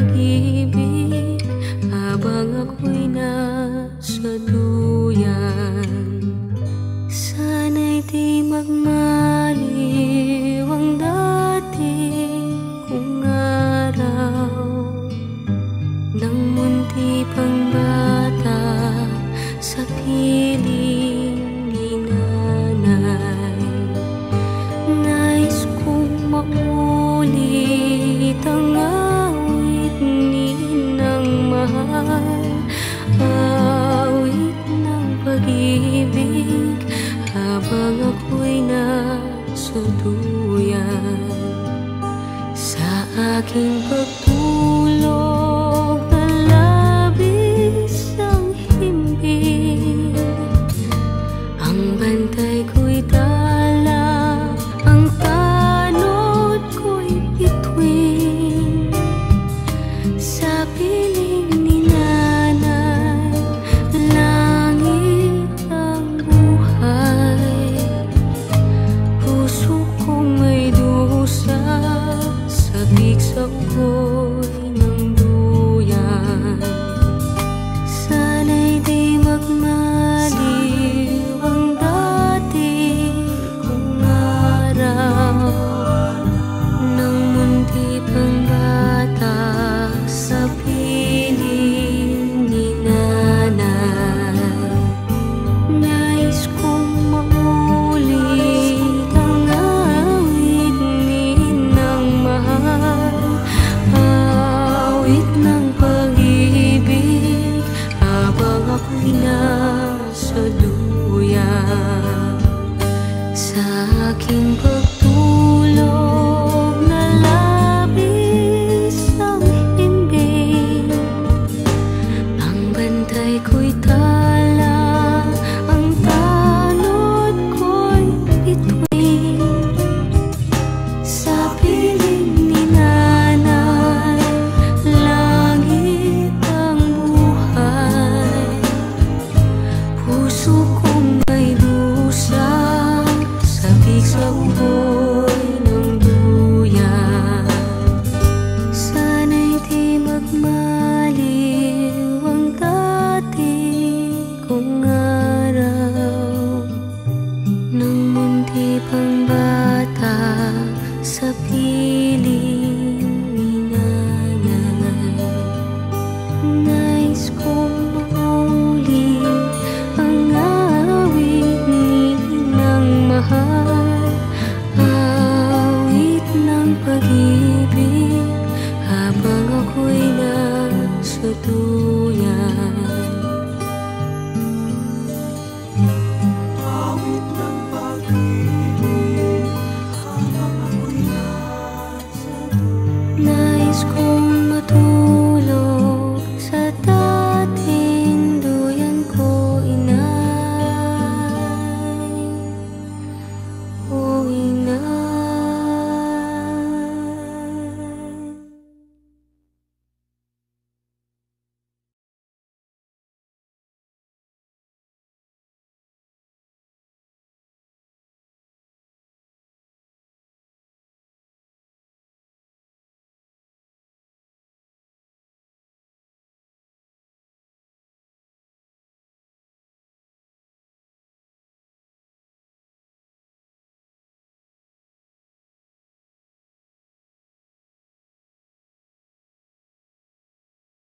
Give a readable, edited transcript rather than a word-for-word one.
pag-ibig habang ako'y nasa duyan. Sana'y di magmaliw ang dating kong araw nang munti pang bata sa piling ni nanay. Nais kong maulit ang awit ni Ninang mahal, awit ng pag-ibig habang ako'y nasa duyan. Sa aking pagtulog na labis ang himbing, ang bantay ko'y dala, ang tanod ko'y bituin. Sa piling ni nanay, langit ang buhay. Puso kong may dusa, sabik sa ugoy ng duyan. Sana'y di magmaliw ang dati kong araw nang munti pang bata sa piling ni nanay. Nais kong maulit ang awit ni Ninang mahal, awit ng pag-ibig habang ako'y nasa duyan. Sa aking pagtulog na labis ang himbing, ang bantay ko'y tala, ang tanod ko'y bituin. Sa piling ni nanay, langit ang buhay. Puso kong may dusa, sabik sa ugoy ng duyan. Sana'y di magmaliw ang dati kong araw nang munti pang bata sa piling ni nanay. Nais kong maulit ang awit ni Ninang mahal, awit ng pag-ibig habang ako'y nasa duyan. Awit ng pag-ibig habang ako'y nasa duyan. Nais ko